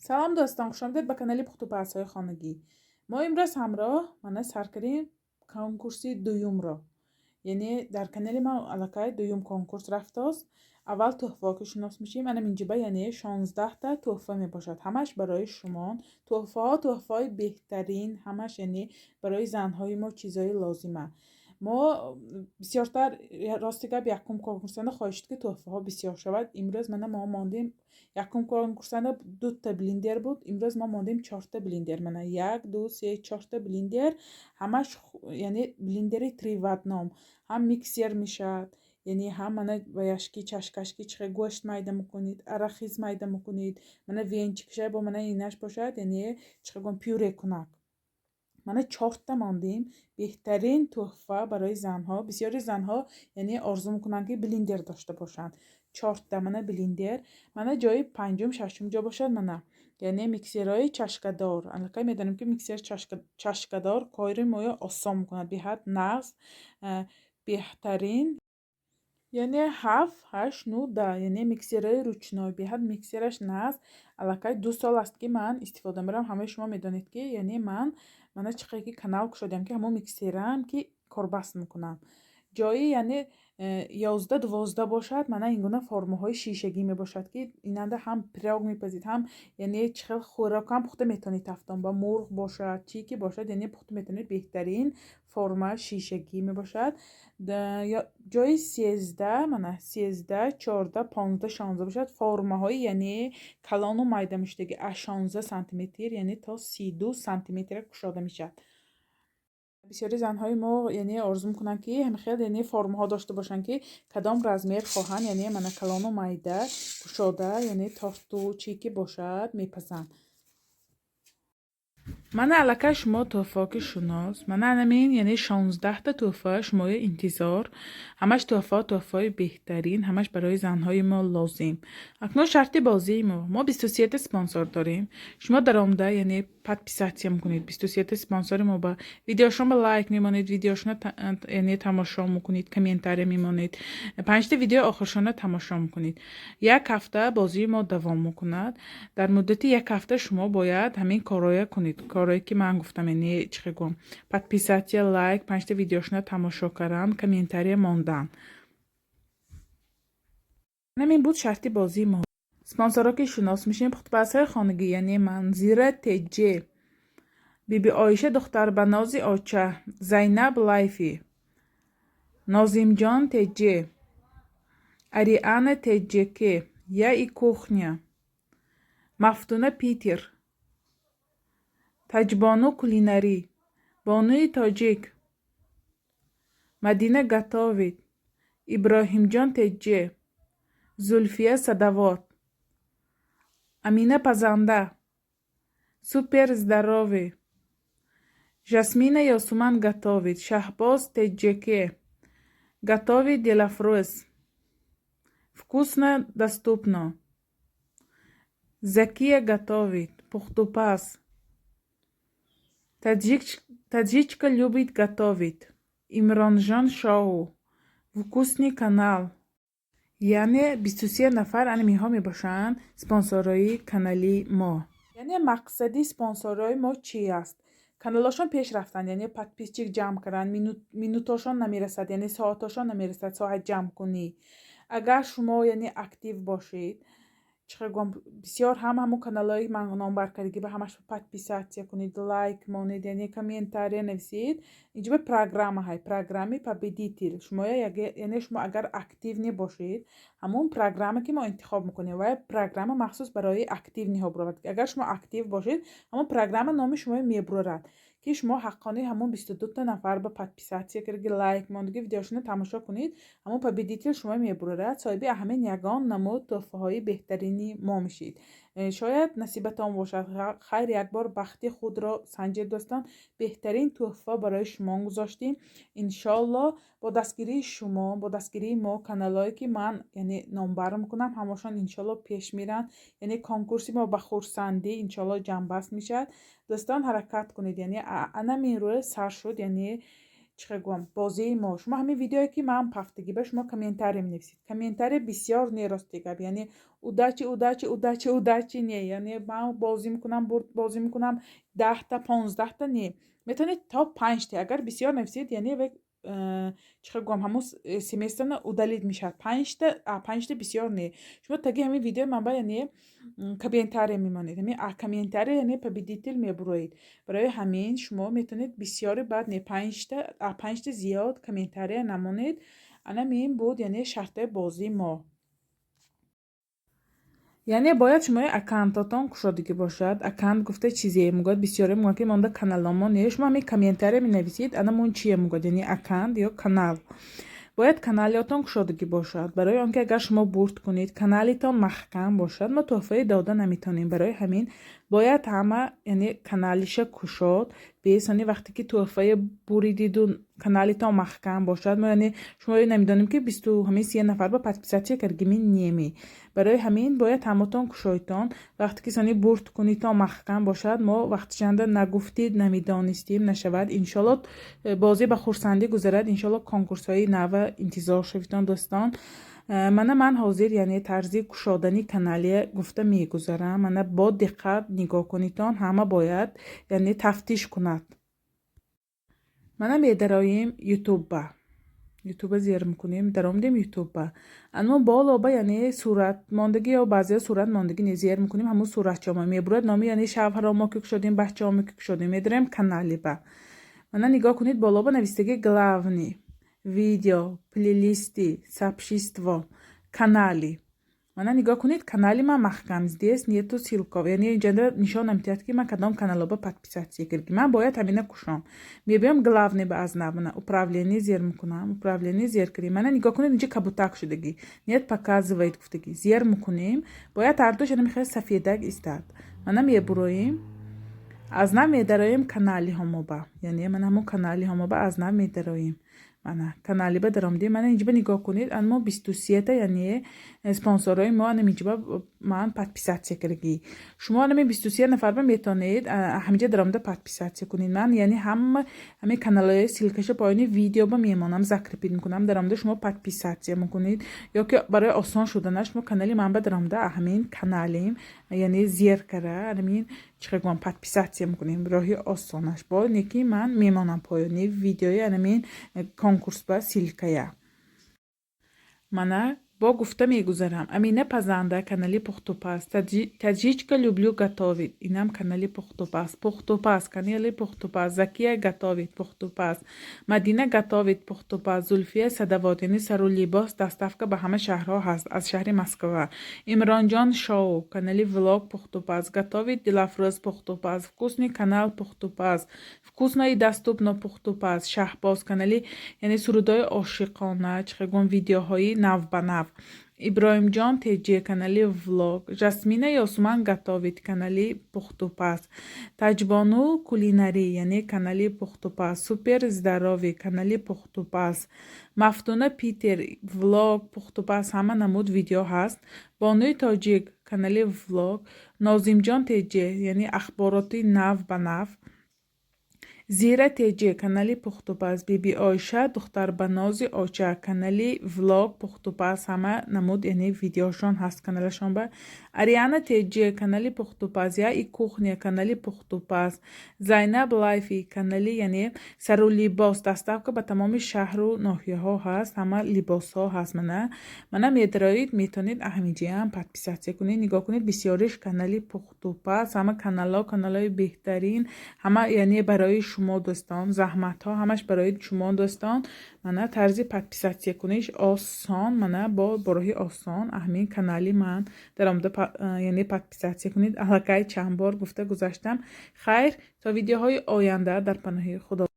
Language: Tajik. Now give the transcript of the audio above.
سلام دوستان، خوش آمدید به کانال پخت و پزهای خانگی. ما امروز همراه من سر کردیم کنکورسی دوم را. یعنی در کانال ما علاقه دوم کنکورس رفته است. اول تحفه که شناس میشیم. من اینجا یعنی 16 تا تحفه می باشد. همش برای شما. تحفه های بهترین، همش یعنی برای زنهای ما چیزای لازمه. ما بسیارتر راستی گپ یکم کنکورسنده خواهشید که تحفه ها بسیار شود. امروز ما ماندیم یکم کنکورسنده 2 تا بلندر بود. امروز ما ماندیم 4 تا بلندر. من 1 2 3 4 تا بلندر. همش یعنی بلندر تریوادنام. هم میکسر میشد، یعنی هم من با یشکی چشکشکی چخه گوشت میده میکنید، арخیز میده میکنید. من وینچکشه با من اینش باشد، یعنی چخه گم پیوره کنک. من 4 تا ماندیم. بهترین تحفه برای زنها. بسیاری زنها یعنی آرزو میکنن که بلندر داشته باشند. 4 تا من بلندر. من جای پنجم ششم جا باشد من یعنی میکسرهای چشکدار. الان میدونم که میکسر چشکدار کار ما آسان میکند. به حد نغز بهترین یعنی 7 8 9 10 یعنی میکسرهای روچنای. به حد میکسرش نغز. الان 2 سال است که من استفاده می‌کنم. همه شما میدونید که یعنی من چقدر که کانال کشیدم که همون میکسرم که کاربست میکنم. جایی یعنی 11 12 باشد. من این گونه فرم های شیشگی می باشد که ایننده هم پراگ میپزید، هم یعنی چقدر خوراک هم پخته میتونید تفتان با مرغ باشد چی که باشد، یعنی پخته میتونید. بهترین فرم شیشگی می باشد. جای 13 من 13 14 15 16 باشد. فرم های یعنی کلان و مایده میشدگی 16 سانتی متر یعنی تا 32 سانتی متر کشاده میشد. بسیاری زنهای ما یعنی آرزو میکنن که هم خیلی یعنی فرم ها داشته باشن که کدام رزمیر خواهن، یعنی من کلان و مایده کشاده یعنی تا تو چی که باشد میپسند. من علاقه شما تحفه که شناس. من همین یعنی 16 تا تحفه شما انتظار. همش تحفه بهترین، همش برای زنهای ما لازم. اکنون شرط بازی ما 23 تا اسپانسر داریم. شما در آمده یعنی подписаться میکنید. 23 تا اسپانسر ما با ویدیوشون با لایک میمونید، ویدیوشون یعنی تماشا میکنید، کامنتاری میمونید. 5 تا ویدیو آخرشون تماشا میکنید. یک هفته بازی ما دوام میکند. در مدت یک هفته شما باید همین کارایی کنید. کارایی که من گفتم یعنی چه گم подписаться، لایک، 5 تا ویدیوشون تماشا کردن، کامنتاری ماندن. همین بود شرط بازی ما. اسپانسرها که شناس میشین پخت بازهای خانگی یعنی منظیر تجه، بیبی آیشه دختر بنازی آچه، زینب لایفی، نازیم جان تجه، ариана تجه، я и кухня، مفتونه پیتر، تاجبانو کулинарий، بانوی تاجیک، مدینه готовит، ابراهیم جان تجه، زلفیه صدوات، امینه پزنده، سوپر здоровый، жасмина ясуман готовит، шахбоз теджеке, готовит делафрус, вкусно доступно, закия готовит, пухтупас, таджичка любит готовить, имронжан шоу, вкусный канал. یعنی 23 نفر اینها می باشن سپانسرای کانالی ما. یعنی مقصدی سپانسرای ما چی است؟ کانالاشون پیش رفتن، یعنی подписчик جمع کردن. مینوتاشون نمیرسد، یعنی ساعتاشون نمیرسد ساعت جمع کنی. اگر شما یعنی اکتیو باشید بسیار همون کانالای من نامبر کردگی به همش подписаться کنید، لایک مونید، یعنی کامنتاری نویسید. اینجا به پروگرام های پروگرامی победитель شما یعنی شما اگر اکتیو نباشید همون پروگرامی که ما انتخاب میکنیم و پروگرام مخصوص برای اکتیو نها برود. اگر شما اکتیو باشید همون پروگرام نام شما میبرد که شما حقانه همون 22 تا نفر به подписаться کردگی لایک موندگی ویدیوشون تماشا کنید همون победитель شما میبرد. صاحب همین یگان نمود تحفه های بهترینی ما میشید. شاید نصیبتان باشد. خیر یک بار بختی خود را سنجید دوستان. بهترین تحفه برای شما گذاشتیم. انشالله با دستگیری شما، با دستگیری ما، کانالایی که من یعنی نامبر میکنم همشان انشالله پیش میرن. یعنی کنکورسی ما به خورسندی انشالله جنبست میشد. دوستان حرکت کنید. یعنی انا من روی سر شد، یعنی چیکار گویم بازی ما شما همین ویدیویی که من هفتگی به شما کامنتاری می‌نویسید کامنتاری بسیار نیراستی گپ یعنی удачи نه یعنی من بازی میکنم 10 تا 15 تا نه میتونید تا 5 تا اگر بسیار نویسید یعنی چیکار گویم همون سیمستر удалить میشه 5 تا بسیار نه شما تاگه همین ویدیو من با یعنی کامنتاری میمونید همین کامنتاری یعنی победитель میبروید برای همین شما میتونید بسیار بعد نه 5 تا زیاد کامنتاری نمونید انا این بود یعنی شرط بازی ما یعنی باید شما اکانتاتون کشادگی باشد اکانت گفته چیزی میگوید بسیاری میگوید که مانده کانال ما نه شما همین کامنتاری مینویسید انا مون چیه میگوید یعنی اکانت یا کانال باید کانالتون کشادگی باشد برای آنکه اگر شما برد کنید کانالتون محکم باشد ما تحفه داده نمیتونیم برای همین باید همه یعنی کانالش کشاد بیسانی وقتی که تحفه بریدید و کانالتون محکم باشد ما یعنی شما نمیدونیم که 20 همین 30 نفر با подписаться کردگی نمی برای همین باید همتون کشایتون وقتی که سانی برد کنید تا محکم باشد ما وقتی چنده نگفتید نمیدانستیم نشود انشالله بازی به خورسندی گذرد انشالله کنکورس های نو انتظار شویتون دوستان من حاضر یعنی طرزی کشادنی کانالی گفته میگذارم من با دقت نگاه کنیتون همه باید یعنی تفتیش کند من میدرایم یوتیوب زیر میکنیم درآمدیم یوتیوب اما بالا با یعنی صورت ماندگی یا بعضی صورت ماندگی زیر میکنیم همون صورت چما میبرد نامی یعنی شوهر ما که شدیم بچه ها که شدیم میدریم کانالی با من نگاه کنید بالا با نویسته главный видео плейлисты сообщество канали من нигоҳ кунед канали ман маҳкам здесь нету ссилка яъне инҷа нишон намедиҳад ки ман кадом каналоба подписатсия кардам ман бояд ҳамина кушам мебиём главный ба аз навна управление зер мекунам управление зер кардем мана нигоҳ кунед инҷа кабутак шудагӣ нет показывает гуфтагӣ зер мекунем бояд ҳардуш яъне мехоҳад сафедак истад мана мебуроем аз нав медароем канали ҳамоба яъне ман ҳамон канали ҳамоба аз нав медароем мана канали ба даромди мана инҷиба нигоҳ кунед ано 23 та яъне спонсорҳои мо ана инҷиба ман подписатсия кардагӣ шумо ана 23 нафар ба метонед ҳаминҷа даромда подписатсия кунед ман яъне ҳамин каналҳои силкаша поёни видео ба мемонам закрепит мекунам даромда шумо подписатсия мекунед ё ки барои осон шуданаш шумо канали ман ба даромда ҳамин каналим яъне зер кара ҳамин чиқар гуфтам подписатсия мекунем роҳи осонаш бо неки ман мемонам поёни видеои ҳамин конкурс ба силкая мана бо гуфта мегузарам амина пазанда канали пухтупас таджичка люблю готовить инам канали пухтупас канали пухтупас закия готовит пухтупас мадина готовит пухтупас зульфия садавот яъне сару либос доставка ба ҳама шаҳрҳо ҳаст аз шаҳри москва имронҷон шоу канали влог пухтупас готовит дилафрӯз пухтупас вкусный канал пухтупас вкусно и доступно пухтупас шаҳбоз канали яъне сурудои ошиқона чиқагон видеоҳои нав ба нав иброимҷон теҷи канали влог жасмина ёсуман готовит канали пухтупас таҷбону кулинари яъне канали пухтупас супер здорови канали пухтупас мафтуна питер влог пухтупас ҳама намуд видео ҳаст бонуи тоҷик канали влог нозимҷон теҷи яъне ахбороти нав ба нав зира теҷи канали пухтупас биби ойша духтарбанози оча канали влог пухтупас ҳама намуд яъне видеошон ҳаст каналашон ба ариана теҷи канали пухтупас я и кухня канали пухтупас зайнаб лайфи канали яъне сару либос доставка ба тамоми шаҳру ноҳияҳо ҳаст ҳама либосҳо ҳаст мана медароид метонед ҳаминҷаам подписатсия кунед нигоҳ кунед бисёриш канали пухтупас ҳама каналҳои беҳтарин ҳама яъне барои шумо дӯстон заҳматҳо ҳамаш барои шумо дӯстон мана тарзи подписатсия куниш осон мана бо роҳи осон ҳамин канали ман даромада яъне подписатсия кунед аллакай чанд бор гуфта гузаштам хайр то видеоҳои оянда дар паноҳи худо